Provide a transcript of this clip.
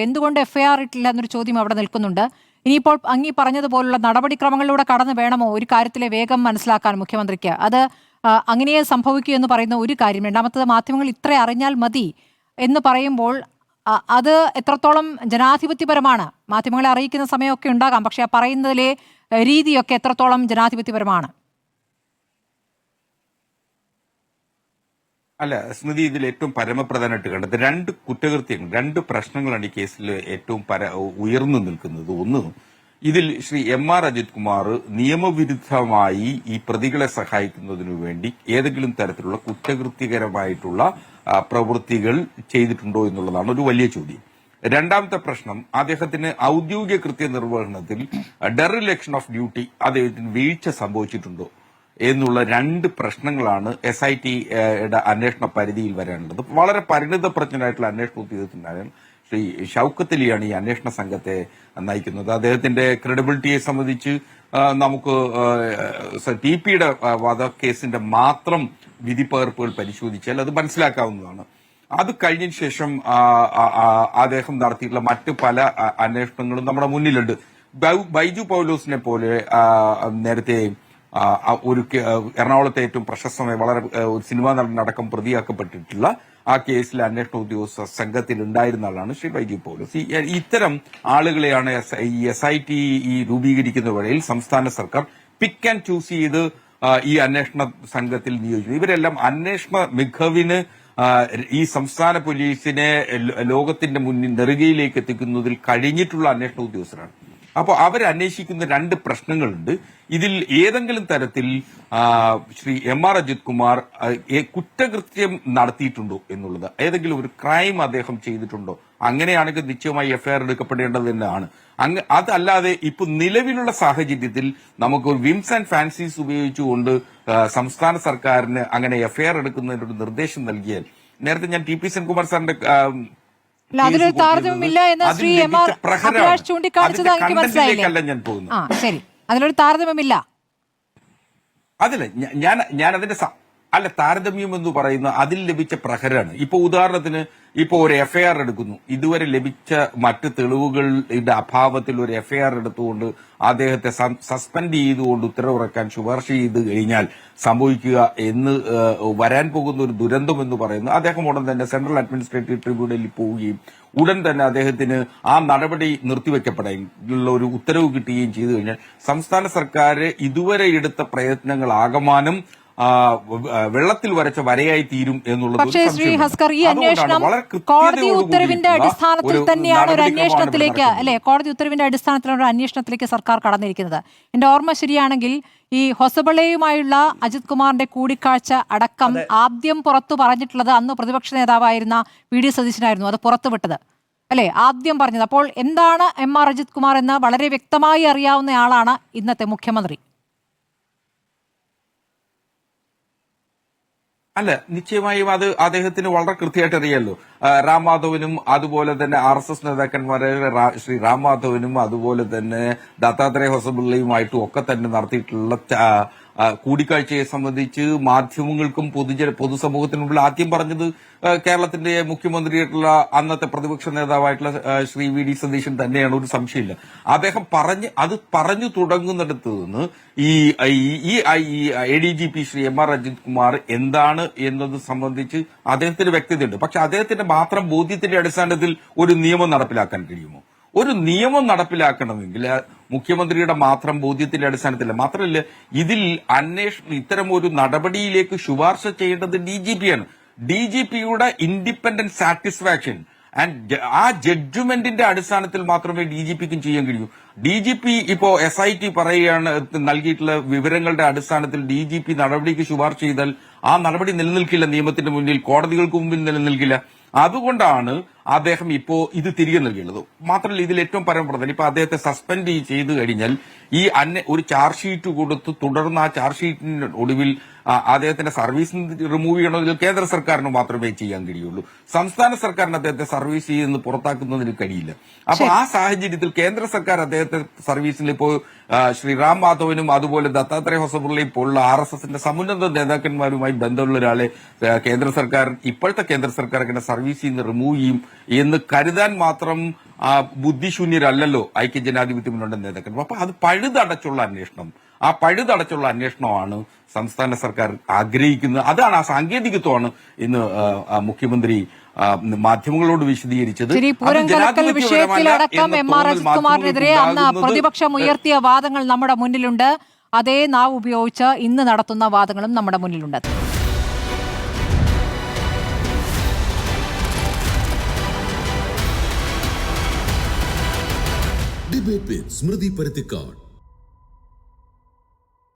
എന്തുകൊണ്ട് എഫ്ഐആർ ഇട്ടില്ല എന്നൊരു ചോദ്യം അവിടെ നിൽക്കുന്നുണ്ട്. ഇനിയിപ്പോൾ അങ്ങീ പറഞ്ഞതുപോലുള്ള നടപടിക്രമങ്ങളിലൂടെ കടന്നു വേണമോ ഒരു കാര്യത്തിലെ വേഗം മനസ്സിലാക്കാൻ മുഖ്യമന്ത്രിക്ക്? അത് അങ്ങനെയേ സംഭവിക്കൂ എന്ന് പറയുന്ന ഒരു കാര്യം. രണ്ടാമത്തത്, മാധ്യമങ്ങൾ ഇത്ര അറിഞ്ഞാൽ മതി എന്ന് പറയുമ്പോൾ അത് എത്രത്തോളം ജനാധിപത്യപരമാണ്? മാധ്യമങ്ങളെ അറിയിക്കുന്ന സമയമൊക്കെ ഉണ്ടാകാം, പക്ഷെ ആ പറയുന്നതിലെ രീതിയൊക്കെ എത്രത്തോളം ജനാധിപത്യപരമാണ്? അല്ല സ്മൃതി, ഇതിൽ ഏറ്റവും പരമപ്രധാനമായിട്ട് കണ്ടത് രണ്ട് കുറ്റകൃത്യങ്ങൾ, രണ്ട് പ്രശ്നങ്ങളാണ് ഈ കേസിൽ ഏറ്റവും ഉയർന്നു നിൽക്കുന്നത്. ഒന്ന്, ഇതിൽ ശ്രീ എം.ആർ. അജിത് കുമാർ നിയമവിരുദ്ധമായി ഈ പ്രതികളെ സഹായിക്കുന്നതിനു വേണ്ടി ഏതെങ്കിലും തരത്തിലുള്ള കുറ്റകൃത്യകരമായിട്ടുള്ള പ്രവൃത്തികൾ ചെയ്തിട്ടുണ്ടോ എന്നുള്ളതാണ് ഒരു വലിയ ചോദ്യം. രണ്ടാമത്തെ പ്രശ്നം, അദ്ദേഹത്തിന് ഔദ്യോഗിക കൃത്യനിർവഹണത്തിൽ ഡെറിലക്ഷൻ ഓഫ് ഡ്യൂട്ടി, അദ്ദേഹത്തിന് വീഴ്ച സംഭവിച്ചിട്ടുണ്ടോ എന്നുള്ള രണ്ട് പ്രശ്നങ്ങളാണ് SITയുടെ അന്വേഷണ പരിധിയിൽ വരാനുള്ളത്. വളരെ പരിണിതപ്രജ്ഞനായിട്ടുള്ള അന്വേഷണ ഉദ്യോഗസ്ഥനാണ് ശ്രീ ഷൌക്കത്ത് അലിയാണ് ഈ അന്വേഷണ സംഘത്തെ നയിക്കുന്നത്. അദ്ദേഹത്തിന്റെ ക്രെഡിബിലിറ്റിയെ സംബന്ധിച്ച് നമുക്ക് TPയുടെ വധക്കേസിന്റെ മാത്രം വിധിപ്പകർപ്പുകൾ പരിശോധിച്ചാൽ അത് മനസ്സിലാക്കാവുന്നതാണ്. അത് കഴിഞ്ഞതിന് ശേഷം അദ്ദേഹം നടത്തിയിട്ടുള്ള മറ്റ് പല അന്വേഷണങ്ങളും നമ്മുടെ മുന്നിലുണ്ട്. ബൈജു പൗലോസിനെ പോലെ നേരത്തെ ഒരു എറണാകുളത്തെ ഏറ്റവും പ്രശസ്തമായ വളരെ സിനിമാ നടനടക്കം പ്രതിയാക്കപ്പെട്ടിട്ടുള്ള ആ കേസിലെ അന്വേഷണ ഉദ്യോഗസ്ഥ സംഘത്തിൽ ഉണ്ടായിരുന്ന ആളാണ് ശ്രീ ബൈജു പൗലോസ്. ഇത്തരം ആളുകളെയാണ് ഈ SIT രൂപീകരിക്കുന്ന വേളയിൽ സംസ്ഥാന സർക്കാർ പിക്ക് ആൻഡ് ചൂസ് ചെയ്ത് ഈ അന്വേഷണ സംഘത്തിൽ നിയോഗിക്കുന്നത്. ഇവരെല്ലാം അന്വേഷണ മികവിന് ഈ സംസ്ഥാന പോലീസിനെ ലോകത്തിന്റെ മുന്നിൽ നെറുകയിലേക്ക് എത്തിക്കുന്നതിൽ കഴിഞ്ഞിട്ടുള്ള അന്വേഷണ ഉദ്യോഗസ്ഥരാണ്. അപ്പോൾ അവരന്വേഷിക്കുന്ന രണ്ട് പ്രശ്നങ്ങളുണ്ട്. ഇതിൽ ഏതെങ്കിലും തരത്തിൽ ശ്രീ എം.ആർ. അജിത് കുമാർ കുറ്റകൃത്യം നടത്തിയിട്ടുണ്ടോ എന്നുള്ളത്, ഏതെങ്കിലും ഒരു ക്രൈം അദ്ദേഹം ചെയ്തിട്ടുണ്ടോ, അങ്ങനെയാണെങ്കിൽ നിശ്ചയമായി എഫ്ഐആർ എടുക്കപ്പെടേണ്ടത് തന്നെയാണ്. അതല്ലാതെ ഇപ്പൊ നിലവിലുള്ള സാഹചര്യത്തിൽ നമുക്ക് വിംസ് ആൻഡ് ഫാൻസീസ് ഉപയോഗിച്ചുകൊണ്ട് സംസ്ഥാന സർക്കാരിന് അങ്ങനെ എഫ്ഐആർ എടുക്കുന്നതിനൊരു നിർദ്ദേശം നൽകിയാൽ, നേരത്തെ ഞാൻ TP സെൻകുമാർ സാറിന്റെ അതിലൊരു താരതമ്യമില്ല എന്ന് ശ്രീ എം.ആർ. അഭിലാഷ് ചൂണ്ടിക്കാണിച്ചത് എനിക്ക് മനസ്സിലായില്ലേ? ഞാൻ പോകുന്നു. ശരി, അതിലൊരു താരതമ്യമില്ല. അതില്ല, ഞാൻ അതിന്റെ താരതമ്യം എന്ന് പറയുന്ന അതിൽ ലഭിച്ച പ്രഹരമാണ്. ഇപ്പൊ ഉദാഹരണത്തിന് ഇപ്പൊ ഒരു എഫ്ഐആർ എടുക്കുന്നു, ഇതുവരെ ലഭിച്ച മറ്റ് തെളിവുകളുടെ അഭാവത്തിൽ ഒരു എഫ്ഐആർ എടുത്തുകൊണ്ട് അദ്ദേഹത്തെ സസ്പെൻഡ് ചെയ്തുകൊണ്ട് ഉത്തരവിറക്കാൻ ശുപാർശ ചെയ്ത് കഴിഞ്ഞാൽ സംഭവിക്കുക എന്ന് വരാൻ പോകുന്ന ഒരു ദുരന്തം എന്ന് പറയുന്നത്, അദ്ദേഹം ഉടൻ തന്നെ സെൻട്രൽ അഡ്മിനിസ്ട്രേറ്റീവ് ട്രിബ്യൂണലിൽ പോവുകയും ഉടൻ തന്നെ അദ്ദേഹത്തിന് ആ നടപടി നിർത്തിവെക്കപ്പെടുകയുള്ള ഒരു ഉത്തരവ് കിട്ടുകയും ചെയ്തു കഴിഞ്ഞാൽ സംസ്ഥാന സർക്കാർ ഇതുവരെ എടുത്ത പ്രയത്നങ്ങൾ ആകമാനം വെള്ളത്തിൽ വരച്ച വരയായി തീരും എന്നുള്ളത്. പക്ഷേ ശ്രീ ഹസ്കർ, ഈ അന്വേഷണം കോടതി ഉത്തരവിന്റെ അടിസ്ഥാനത്തിൽ തന്നെയാണ് ഒരു അന്വേഷണത്തിലേക്ക്, അല്ലെ, കോടതി ഉത്തരവിന്റെ അടിസ്ഥാനത്തിലാണ് ഒരു അന്വേഷണത്തിലേക്ക് സർക്കാർ കടന്നിരിക്കുന്നത്. എന്റെ ഓർമ്മ ശരിയാണെങ്കിൽ ഈ ഹൊസബളയുമായുള്ള അജിത് കുമാറിന്റെ കൂടിക്കാഴ്ച അടക്കം ആദ്യം പുറത്തു പറഞ്ഞിട്ടുള്ളത് അന്ന് പ്രതിപക്ഷ നേതാവായിരുന്ന VD സതീശനായിരുന്നു അത് പുറത്തുവിട്ടത്, അല്ലെ, ആദ്യം പറഞ്ഞത്. അപ്പോൾ എന്താണ് എം.ആർ. അജിത് കുമാർ എന്ന് വളരെ വ്യക്തമായി അറിയാവുന്ന ആളാണ് ഇന്നത്തെ മുഖ്യമന്ത്രി. അല്ല, നിശ്ചയമായും അത് അദ്ദേഹത്തിന് വളരെ കൃത്യമായിട്ട് അറിയാമല്ലോ. രാം മാധവനും അതുപോലെ തന്നെ RSS നേതാക്കന്മാരായ ശ്രീ രാം മാധവനും അതുപോലെ തന്നെ ദത്താത്രേയ ഹൊസബുള്ളയുമായിട്ടും ഒക്കെ തന്നെ നടത്തിയിട്ടുള്ള കൂടിക്കാഴ്ചയെ സംബന്ധിച്ച് മാധ്യമങ്ങൾക്കും പൊതുസമൂഹത്തിനു മുമ്പിൽ ആദ്യം പറഞ്ഞത് കേരളത്തിന്റെ മുഖ്യമന്ത്രിയായിട്ടുള്ള അന്നത്തെ പ്രതിപക്ഷ നേതാവായിട്ടുള്ള ശ്രീ VD സതീശൻ തന്നെയാണ്, ഒരു സംശയമില്ല. അദ്ദേഹം പറഞ്ഞു തുടങ്ങുന്നിടത്ത് നിന്ന് ഈ ADGP ശ്രീ എം.ആർ. അജിത് കുമാർ എന്താണ് എന്നത് സംബന്ധിച്ച് അദ്ദേഹത്തിന് വ്യക്തതയുണ്ട്. പക്ഷെ അദ്ദേഹത്തിന്റെ മാത്രം ബോധ്യത്തിന്റെ അടിസ്ഥാനത്തിൽ ഒരു നിയമം നടപ്പിലാക്കാൻ കഴിയുമോ? ഒരു നിയമം നടപ്പിലാക്കണമെങ്കിൽ മുഖ്യമന്ത്രിയുടെ മാത്രം ബോധ്യത്തിന്റെ അടിസ്ഥാനത്തില്ല. മാത്രമല്ല, ഇതിൽ അന്വേഷണം ഇത്തരം ഒരു നടപടിയിലേക്ക് ശുപാർശ ചെയ്യേണ്ടത് DGPയാണ്. DGPയുടെ ഇൻഡിപെൻഡന്റ് സാറ്റിസ്ഫാക്ഷൻ ആൻഡ് ആ ജഡ്ജ്മെന്റിന്റെ അടിസ്ഥാനത്തിൽ മാത്രമേ DGPക്കും ചെയ്യാൻ കഴിയൂ. DGP ഇപ്പോ SIT പറയുകയാണ്, നൽകിയിട്ടുള്ള വിവരങ്ങളുടെ അടിസ്ഥാനത്തിൽ DGP നടപടിക്ക് ശുപാർശ ചെയ്താൽ ആ നടപടി നിലനിൽക്കില്ല, നിയമത്തിന്റെ മുന്നിൽ, കോടതികൾക്ക് മുമ്പിൽ നിലനിൽക്കില്ല. അതുകൊണ്ടാണ് അദ്ദേഹം ഇപ്പോ ഇത് തിരികെ നൽകേണ്ടത്. മാത്രമല്ല, ഇതിൽ ഏറ്റവും പരമപ്രധാനം, ഇപ്പൊ അദ്ദേഹത്തെ സസ്പെൻഡ് ചെയ്തു കഴിഞ്ഞാൽ ഈ ഒരു ചാർജ് ഷീറ്റ് കൊടുത്ത് തുടർന്ന് ആ ചാർജ് ഷീറ്റിന്റെ ഒടുവിൽ അദ്ദേഹത്തിന്റെ സർവീസ് റിമൂവ് ചെയ്യണമെങ്കിൽ കേന്ദ്ര സർക്കാരിന് മാത്രമേ ചെയ്യാൻ കഴിയുള്ളൂ. സംസ്ഥാന സർക്കാരിന് അദ്ദേഹത്തെ സർവീസ് ചെയ്യുന്ന പുറത്താക്കുന്നതിന് കഴിയില്ല. അപ്പൊ ആ സാഹചര്യത്തിൽ കേന്ദ്ര സർക്കാർ അദ്ദേഹത്തെ സർവീസിൽ ഇപ്പോൾ ശ്രീ റാം മാധവനും അതുപോലെ ദത്താത്രേയ ഹൊസബുള്ളയും പോലുള്ള RSSന്റെ സമുന്നത നേതാക്കന്മാരുമായി ബന്ധമുള്ള ഒരാളെ ഇപ്പോഴത്തെ കേന്ദ്ര സർക്കാർ അങ്ങനെ സർവീസിൽ നിന്ന് റിമൂവ് ചെയ്യും എന്ന് കരുതാൻ മാത്രം ബുദ്ധിശൂന്യരല്ലല്ലോ ഐക്യജനാധിപത്യ മുന്നണിയുടെ നേതാക്കന്മാർ. അപ്പൊ അത് പഴുതടച്ചുള്ള അന്വേഷണമാണ് സംസ്ഥാന സർക്കാർ ആഗ്രഹിക്കുന്നത്. അതാണ് ആ സാങ്കേതികത്വമാണ് ഇന്ന് മുഖ്യമന്ത്രി മാധ്യമങ്ങളോട് വിശദീകരിച്ചത്. പൂരംകലക്കൽ വിഷയത്തിലടക്കം MR അജിത് കുമാറിനെതിരെ അന്ന് പ്രതിപക്ഷം ഉയർത്തിയ വാദങ്ങൾ നമ്മുടെ മുന്നിലുണ്ട്. അതേ നാവ് ഉപയോഗിച്ച് ഇന്ന് നടത്തുന്ന വാദങ്ങളും നമ്മുടെ മുന്നിലുണ്ട്. ഡിബേറ്റ് വിത്ത് സ്മൃതി പരുത്തിക്കാട്.